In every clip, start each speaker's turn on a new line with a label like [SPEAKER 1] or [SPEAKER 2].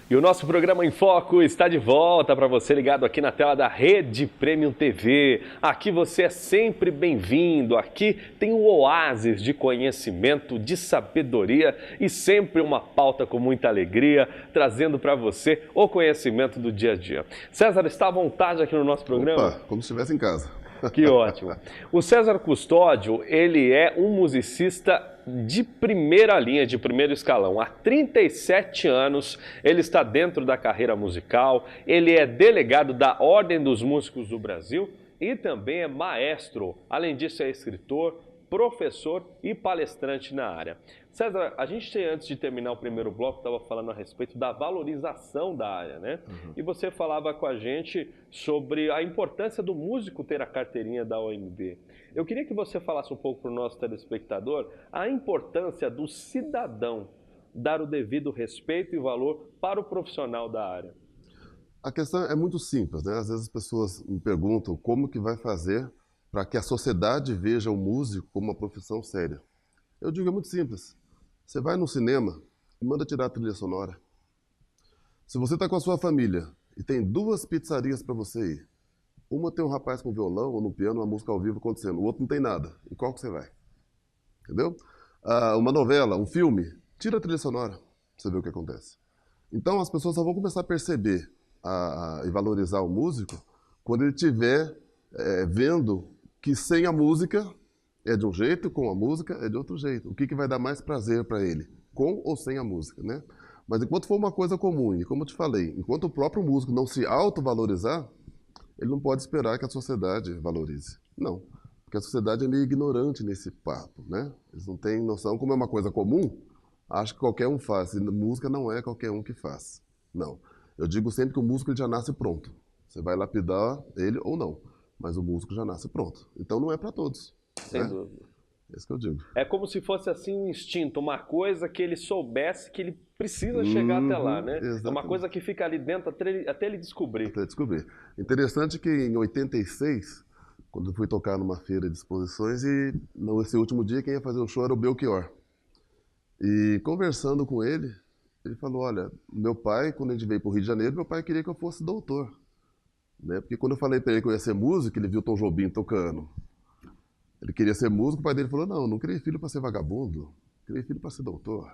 [SPEAKER 1] E o nosso programa Em Foco está de volta para você ligado aqui na tela da Rede Premium TV. Aqui você é sempre bem-vindo. Aqui tem um oásis de conhecimento, de sabedoria e sempre uma pauta com muita alegria, trazendo para você o conhecimento do dia a dia. César, está à vontade aqui no nosso programa?
[SPEAKER 2] Opa, como se estivesse em casa.
[SPEAKER 1] Que ótimo. O César Custódio, ele é um musicista de primeira linha, de primeiro escalão. Há 37 anos ele está dentro da carreira musical, ele é delegado da Ordem dos Músicos do Brasil e também é maestro. Além disso, é escritor, professor e palestrante na área. César, a gente, antes de terminar o primeiro bloco, estava falando a respeito da valorização da área, né? E você falava com a gente sobre a importância do músico ter a carteirinha da OMB. Eu queria que você falasse um pouco para o nosso telespectador a importância do cidadão dar o devido respeito e valor para o profissional da área.
[SPEAKER 2] A questão é muito simples, né? Às vezes as pessoas me perguntam como que vai fazer para que a sociedade veja o músico como uma profissão séria. Eu digo, é muito simples. Você vai no cinema e manda tirar a trilha sonora. Se você está com a sua família e tem duas pizzarias para você ir, uma tem um rapaz com violão ou no piano, uma música ao vivo acontecendo, o outro não tem nada. Em qual que você vai? Entendeu? Uma novela, um filme, tira a trilha sonora para você ver o que acontece. Então as pessoas só vão começar a perceber e valorizar o músico quando ele estiver vendo que sem a música é de um jeito, com a música é de outro jeito. O que vai dar mais prazer para ele, com ou sem a música, né? Mas enquanto for uma coisa comum, e como eu te falei, enquanto o próprio músico não se autovalorizar, ele não pode esperar que a sociedade valorize. Não, porque a sociedade é meio ignorante nesse papo, né? Eles não têm noção, como é uma coisa comum, acho que qualquer um faz. E música não é qualquer um que faz, não. Eu digo sempre que o músico ele já nasce pronto. Você vai lapidar ele ou não, mas o músico já nasce pronto. Então não é para todos.
[SPEAKER 1] Sem dúvida.
[SPEAKER 2] É isso que eu digo.
[SPEAKER 1] É como se fosse assim um instinto, uma coisa que ele soubesse que ele precisa chegar até lá, né?
[SPEAKER 2] Exatamente.
[SPEAKER 1] É uma coisa que fica ali dentro até ele descobrir.
[SPEAKER 2] Até descobrir. Interessante que em 86, quando eu fui tocar numa feira de exposições, e nesse último dia quem ia fazer o show era o Belchior. E conversando com ele, ele falou, olha, meu pai, quando a gente veio para o Rio de Janeiro, meu pai queria que eu fosse doutor. Né? Porque quando eu falei para ele que eu ia ser músico, ele viu o Tom Jobim tocando. Ele queria ser músico, o pai dele falou, não criei filho para ser vagabundo, criei filho para ser doutor.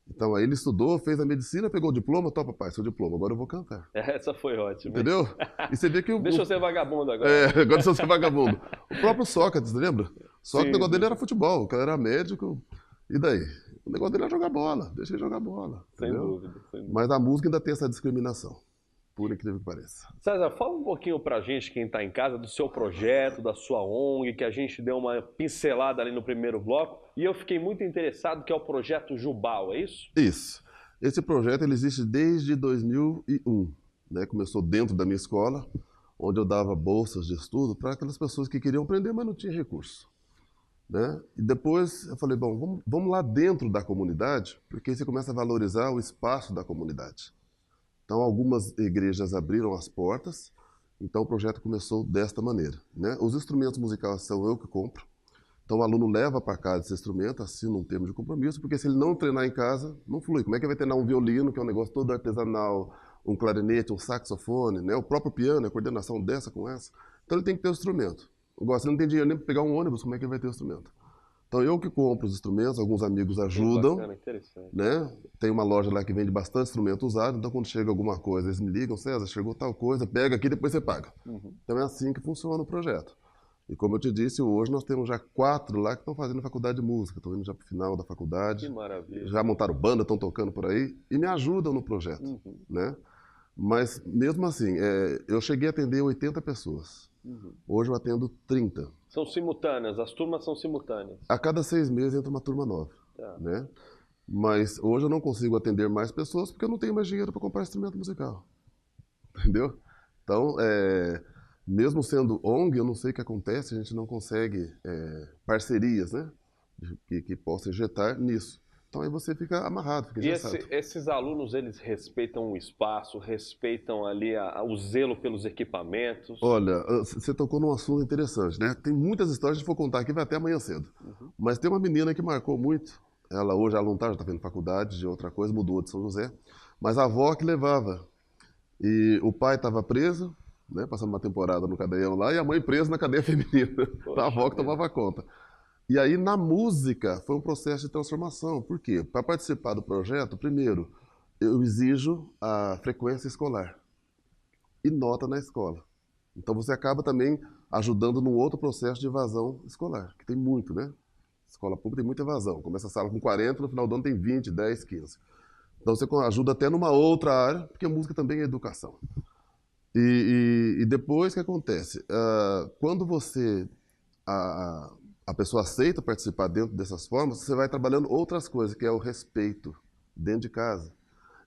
[SPEAKER 2] Então aí ele estudou, fez a medicina, pegou o diploma, papai, seu diploma, agora eu vou cantar.
[SPEAKER 1] Essa foi ótima.
[SPEAKER 2] Entendeu? E você vê que
[SPEAKER 1] Deixa eu ser vagabundo agora.
[SPEAKER 2] agora deixa eu ser vagabundo. O próprio Sócrates, lembra? Só que o negócio dele era futebol, o cara era médico, e daí? O negócio dele era jogar bola, deixa ele jogar bola.
[SPEAKER 1] Sem dúvida.
[SPEAKER 2] Mas a música ainda tem essa discriminação. Por incrível que pareça.
[SPEAKER 1] César, fala um pouquinho pra gente, quem está em casa, do seu projeto, da sua ONG, que a gente deu uma pincelada ali no primeiro bloco, e eu fiquei muito interessado, que é o projeto Jubal, é isso?
[SPEAKER 2] Isso. Esse projeto ele existe desde 2001. Né? Começou dentro da minha escola, onde eu dava bolsas de estudo para aquelas pessoas que queriam aprender, mas não tinham recurso. Né? E depois eu falei, bom, vamos lá dentro da comunidade, porque aí você começa a valorizar o espaço da comunidade. Então, algumas igrejas abriram as portas, então o projeto começou desta maneira. Né? Os instrumentos musicais são eu que compro, então o aluno leva para casa esse instrumento, assina um termo de compromisso, porque se ele não treinar em casa, não flui. Como é que vai treinar um violino, que é um negócio todo artesanal, um clarinete, um saxofone, né? O próprio piano, a coordenação dessa com essa? Então ele tem que ter o instrumento. Agora, se ele não tem dinheiro nem para pegar um ônibus, como é que ele vai ter o instrumento? Então eu que compro os instrumentos, alguns amigos ajudam,
[SPEAKER 1] bacana, interessante.
[SPEAKER 2] Né? Tem uma loja lá que vende bastante instrumento usado, então quando chega alguma coisa, eles me ligam, César, chegou tal coisa, pega aqui, depois você paga. Então é assim que funciona o projeto. E como eu te disse, hoje nós temos já 4 lá que estão fazendo faculdade de música, estão indo já para o final da faculdade.
[SPEAKER 1] Que maravilha.
[SPEAKER 2] Já montaram banda, estão tocando por aí e me ajudam no projeto. Né? Mas mesmo assim, eu cheguei a atender 80 pessoas. Hoje eu atendo 30.
[SPEAKER 1] São simultâneas, as turmas são simultâneas.
[SPEAKER 2] A cada 6 meses entra uma turma nova.
[SPEAKER 1] Tá.
[SPEAKER 2] Né? Mas hoje eu não consigo atender mais pessoas porque eu não tenho mais dinheiro para comprar instrumento musical. Entendeu? Então, mesmo sendo ONG, eu não sei o que acontece, a gente não consegue parcerias, né? Que possam injetar nisso. Então aí você fica amarrado, fica engessado.
[SPEAKER 1] E esses alunos, eles respeitam o espaço, respeitam ali o zelo pelos equipamentos?
[SPEAKER 2] Olha, você tocou num assunto interessante, né? Tem muitas histórias, se for contar aqui, vai até amanhã cedo. Mas tem uma menina que marcou muito, ela hoje ela não está, já está fazendo faculdade de outra coisa, mudou de São José, Mas a avó que levava. E o pai estava preso, né, passando uma temporada no cadeião lá, e a mãe presa na cadeia feminina. Então a avó que tomava conta. E aí, na música, foi um processo de transformação. Por quê? Para participar do projeto, primeiro, eu exijo a frequência escolar e nota na escola. Então você acaba também ajudando num outro processo de evasão escolar, que tem muito, né? Escola pública tem muita evasão. Começa a sala com 40, no final do ano tem 20, 10, 15. Então você ajuda até numa outra área, porque a música também é educação. E depois o que acontece? Quando você, a pessoa aceita participar dentro dessas formas, você vai trabalhando outras coisas, que é o respeito dentro de casa.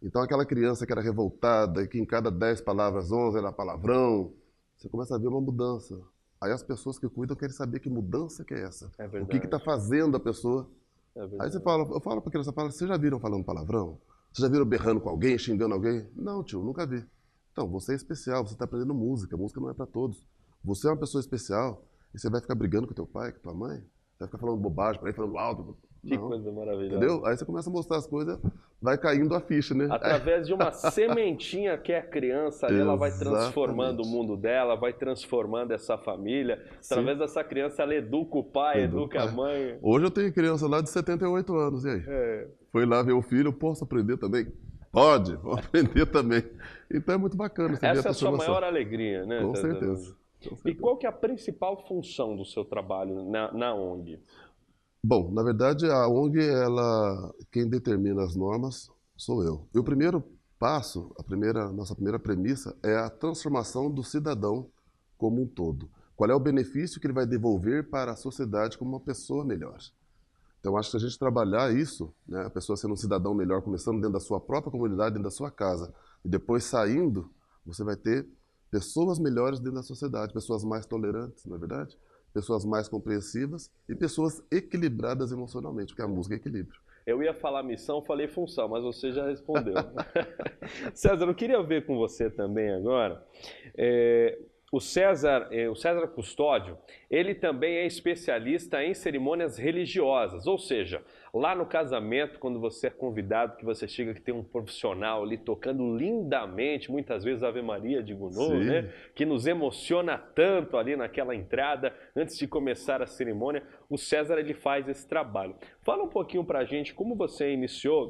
[SPEAKER 2] Então aquela criança que era revoltada, que em cada 10 palavras, 11 era palavrão, você começa a ver uma mudança. Aí as pessoas que cuidam querem saber que mudança que é essa.
[SPEAKER 1] É
[SPEAKER 2] O que está fazendo a pessoa. Aí você fala, eu falo para a criança, vocês já viram falando palavrão? Vocês já viram berrando com alguém, xingando alguém? Não, tio, nunca vi. Então, você é especial, você está aprendendo música. Música não é para todos. Você é uma pessoa especial e você vai ficar brigando com teu pai, com tua mãe? Você vai ficar falando bobagem para ele, falando alto.
[SPEAKER 1] Que coisa maravilhosa.
[SPEAKER 2] Entendeu? Aí você começa a mostrar as coisas, vai caindo a ficha, né?
[SPEAKER 1] Através de uma sementinha que é a criança ali, ela vai transformando o mundo dela, vai transformando essa família. Através dessa criança, ela educa o pai, educa a mãe.
[SPEAKER 2] Hoje eu tenho criança lá de 78 anos, e aí? Foi lá ver o filho, eu posso aprender também? Pode, vou aprender também. Então é muito bacana.
[SPEAKER 1] Essa é a sua maior alegria, né?
[SPEAKER 2] Com certeza.
[SPEAKER 1] E qual que é a principal função do seu trabalho na ONG?
[SPEAKER 2] Bom, na verdade, a ONG, quem determina as normas sou eu. E o primeiro passo, nossa primeira premissa é a transformação do cidadão como um todo. Qual é o benefício que ele vai devolver para a sociedade como uma pessoa melhor? Então, acho que a gente trabalhar isso, né, a pessoa sendo um cidadão melhor, começando dentro da sua própria comunidade, dentro da sua casa, e depois saindo, você vai ter pessoas melhores dentro da sociedade, pessoas mais tolerantes, não é verdade? Pessoas mais compreensivas e pessoas equilibradas emocionalmente, porque a música é equilíbrio.
[SPEAKER 1] Eu ia falar missão, falei função, mas você já respondeu. César, eu queria ver com você também agora. O César Custódio, ele também é especialista em cerimônias religiosas, ou seja, lá no casamento, quando você é convidado, que você chega, que tem um profissional ali tocando lindamente, muitas vezes Ave Maria de Gounod, né? Que nos emociona tanto ali naquela entrada, antes de começar a cerimônia, o César ele faz esse trabalho. Fala um pouquinho pra gente como você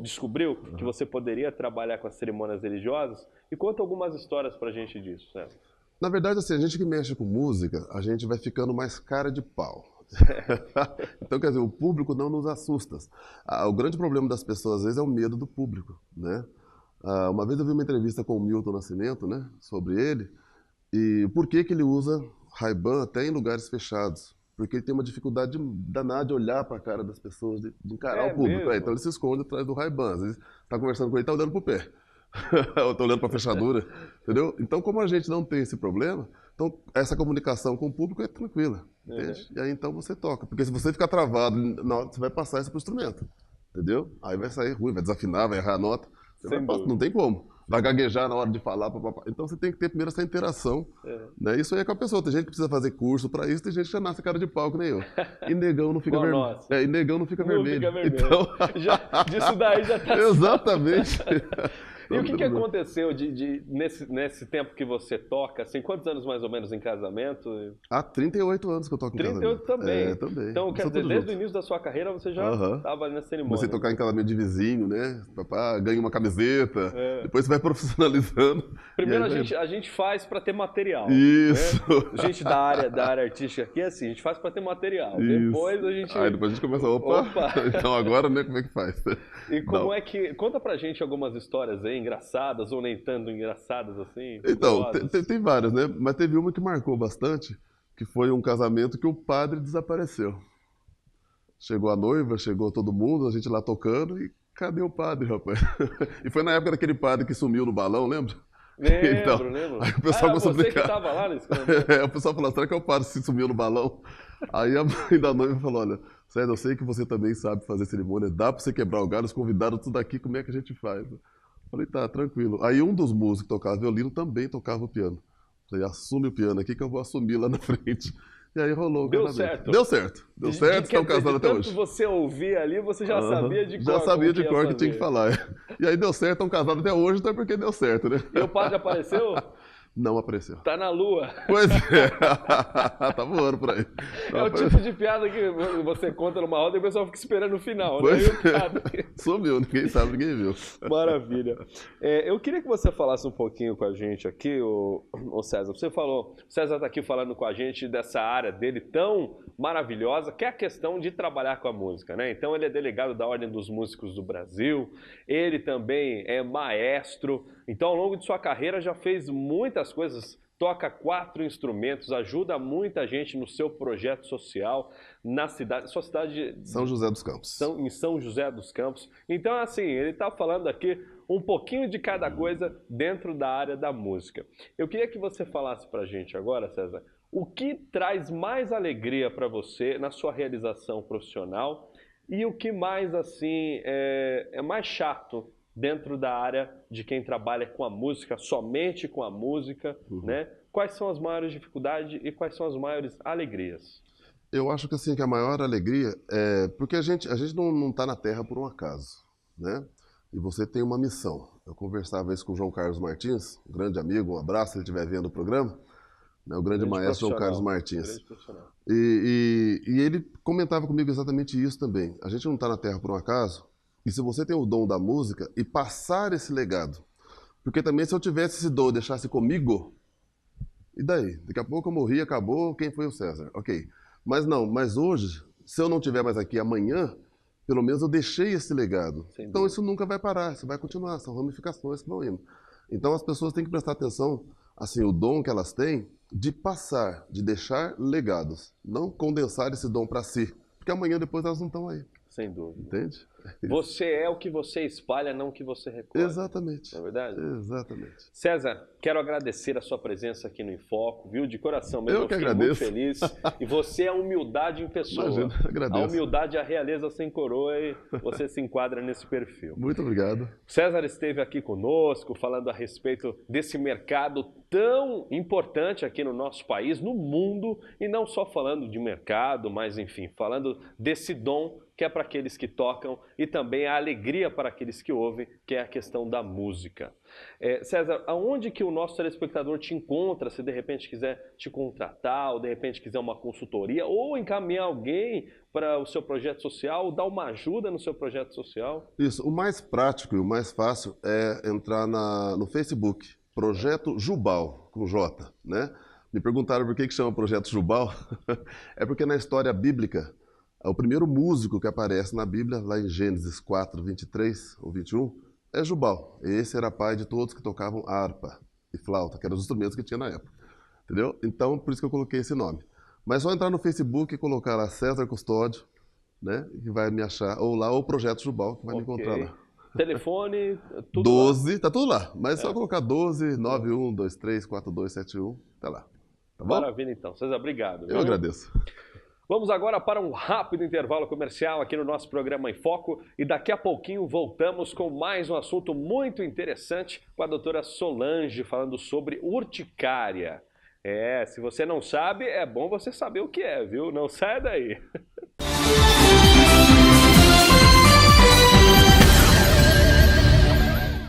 [SPEAKER 1] descobriu que você poderia trabalhar com as cerimônias religiosas e conta algumas histórias pra gente disso, César.
[SPEAKER 2] Na verdade, assim, a gente que mexe com música, a gente vai ficando mais cara de pau. Então, quer dizer, o público não nos assusta. O grande problema das pessoas, às vezes, é o medo do público, né? Uma vez eu vi uma entrevista com o Milton Nascimento, né, sobre ele, e por que ele usa Ray-Ban até em lugares fechados. Porque ele tem uma dificuldade danada de olhar para a cara das pessoas, de encarar o público. Então ele se esconde atrás do Ray-Ban. Às vezes está conversando com ele, está olhando para o pé. Eu estou olhando para a fechadura, entendeu? Então, como a gente não tem esse problema, então essa comunicação com o público é tranquila, entende? E aí então você toca, porque se você ficar travado, você vai passar isso para o instrumento, entendeu? Aí vai sair ruim, vai desafinar, vai errar a nota, não tem como. Vai gaguejar na hora de falar, então você tem que ter primeiro essa interação, né? Isso aí é com a pessoa, tem gente que precisa fazer curso para isso, tem gente que já nasce cara de pau, que nem eu. E negão não fica vermelho. E negão não fica vermelho. Então...
[SPEAKER 1] disso daí já tá...
[SPEAKER 2] Exatamente.
[SPEAKER 1] E o que aconteceu nesse tempo que você toca? Assim, quantos anos mais ou menos em casamento?
[SPEAKER 2] Há 38 anos que eu toco em casamento.
[SPEAKER 1] 38 também?
[SPEAKER 2] Também.
[SPEAKER 1] Então, quer dizer, desde o início da sua carreira você já estava ali na cerimônia.
[SPEAKER 2] Você tocar em casamento de vizinho, né? Papá ganha uma camiseta, depois você vai profissionalizando.
[SPEAKER 1] Primeiro a gente faz para ter material.
[SPEAKER 2] Isso.
[SPEAKER 1] Né? A gente da área artística aqui é assim, a gente faz para ter material.
[SPEAKER 2] Isso.
[SPEAKER 1] Depois a gente...
[SPEAKER 2] Aí depois a gente começa, opa. Então agora, né, como é que faz?
[SPEAKER 1] E como é que... Conta pra gente algumas histórias aí, engraçadas ou nem tanto engraçadas assim?
[SPEAKER 2] Então, tem várias, né? Mas teve uma que marcou bastante, que foi um casamento que o padre desapareceu. Chegou a noiva, chegou todo mundo, a gente lá tocando e cadê o padre, rapaz? E foi na época daquele padre que sumiu no balão, lembra?
[SPEAKER 1] Lembro.
[SPEAKER 2] Aí o pessoal começou a
[SPEAKER 1] você
[SPEAKER 2] brincar.
[SPEAKER 1] Que tava lá nesse casamento.
[SPEAKER 2] O pessoal falou, será que é o padre que sumiu no balão? Aí a mãe da noiva falou, olha, César, eu sei que você também sabe fazer cerimônia, dá pra você quebrar o galho, os convidados tudo aqui, como é que a gente faz? Falei, tá, tranquilo. Aí um dos músicos que tocava violino também tocava o piano. Falei, assume o piano aqui que eu vou assumir lá na frente. E aí rolou o
[SPEAKER 1] Deu
[SPEAKER 2] casamento.
[SPEAKER 1] certo?
[SPEAKER 2] Deu certo. Deu certo, estão casados até hoje.
[SPEAKER 1] Tanto você ouvir ali, você já sabia de cor.
[SPEAKER 2] Já sabia de cor que tinha que
[SPEAKER 1] fazer.
[SPEAKER 2] falar. E aí deu certo, estão casados até hoje, então é porque deu certo, né?
[SPEAKER 1] E o padre apareceu?
[SPEAKER 2] Não apareceu.
[SPEAKER 1] Tá na lua.
[SPEAKER 2] Pois é. Tá voando por aí.
[SPEAKER 1] É o tipo de piada que você conta numa roda e o pessoal fica esperando o final, né?
[SPEAKER 2] Pois
[SPEAKER 1] E o padre...
[SPEAKER 2] Sumiu, ninguém sabe, ninguém viu.
[SPEAKER 1] Maravilha. Eu queria que você falasse um pouquinho com a gente aqui, o César. Você falou, o César está aqui falando com a gente dessa área dele tão maravilhosa, que é a questão de trabalhar com a música, né? Então ele é delegado da Ordem dos Músicos do Brasil, ele também é maestro, então ao longo de sua carreira já fez muitas coisas, toca 4 instrumentos, ajuda muita gente no seu projeto social na cidade, sua cidade...
[SPEAKER 2] São José dos Campos.
[SPEAKER 1] Em São José dos Campos. Então, assim, ele está falando aqui um pouquinho de cada coisa dentro da área da música. Eu queria que você falasse para a gente agora, César, o que traz mais alegria para você na sua realização profissional e o que mais, assim, é mais chato dentro da área de quem trabalha com a música, somente com a música, né? Quais são as maiores dificuldades e quais são as maiores alegrias?
[SPEAKER 2] Eu acho que assim, que a maior alegria é porque a gente não está na Terra por um acaso, né? E você tem uma missão. Eu conversava isso com o João Carlos Martins, um grande amigo, um abraço se ele estiver vendo o programa, né? O grande maestro João Carlos Martins. E ele comentava comigo exatamente isso também. A gente não está na Terra por um acaso, e se você tem o dom da música e passar esse legado, porque também se eu tivesse esse dom e deixasse comigo, e daí? Daqui a pouco eu morri, acabou, quem foi o César? Ok. Mas não, mas hoje, se eu não estiver mais aqui amanhã, pelo menos eu deixei esse legado. Então isso nunca vai parar, isso vai continuar, são ramificações que vão indo. Então as pessoas têm que prestar atenção, assim, o dom que elas têm de passar, de deixar legados, não condensar esse dom para si, porque amanhã depois elas não estão aí.
[SPEAKER 1] Sem dúvida.
[SPEAKER 2] Entende?
[SPEAKER 1] Você é o que você espalha, não o que você recolhe.
[SPEAKER 2] Exatamente.
[SPEAKER 1] Não é verdade?
[SPEAKER 2] Exatamente.
[SPEAKER 1] César, quero agradecer a sua presença aqui no Enfoco, viu? De coração mesmo.
[SPEAKER 2] Eu que
[SPEAKER 1] fiquei
[SPEAKER 2] agradeço.
[SPEAKER 1] muito feliz. E você é a humildade em pessoa.
[SPEAKER 2] Imagina, agradeço.
[SPEAKER 1] A humildade é a realeza sem coroa e você se enquadra nesse perfil.
[SPEAKER 2] Muito obrigado.
[SPEAKER 1] César esteve aqui conosco falando a respeito desse mercado tão importante aqui no nosso país, no mundo, e não só falando de mercado, mas enfim, falando desse dom que é para aqueles que tocam e também a alegria para aqueles que ouvem, que é a questão da música. César, aonde que o nosso telespectador te encontra, se de repente quiser te contratar, ou de repente quiser uma consultoria, ou encaminhar alguém para o seu projeto social, ou dar uma ajuda no seu projeto social?
[SPEAKER 2] Isso, o mais prático e o mais fácil é entrar no Facebook, Projeto Jubal, com J, né? Me perguntaram por que chama Projeto Jubal. É porque na história bíblica, o primeiro músico que aparece na Bíblia, lá em Gênesis 4, 23 ou 21, é Jubal. Esse era pai de todos que tocavam harpa e flauta, que eram os instrumentos que tinha na época. Entendeu? Então, por isso que eu coloquei esse nome. Mas só entrar no Facebook e colocar lá César Custódio, né? Que vai me achar, ou lá, ou Projeto Jubal, que vai me encontrar lá.
[SPEAKER 1] Telefone, tudo
[SPEAKER 2] 12,
[SPEAKER 1] lá.
[SPEAKER 2] Tá tudo lá. Mas só colocar 12 91 23 42 71, tá lá. Tá bom?
[SPEAKER 1] Maravilha, então. César, obrigado.
[SPEAKER 2] Eu agradeço.
[SPEAKER 1] Vamos agora para um rápido intervalo comercial aqui no nosso programa Em Foco e daqui a pouquinho voltamos com mais um assunto muito interessante com a doutora Solange falando sobre urticária. Se você não sabe, é bom você saber o que é, viu? Não sai daí.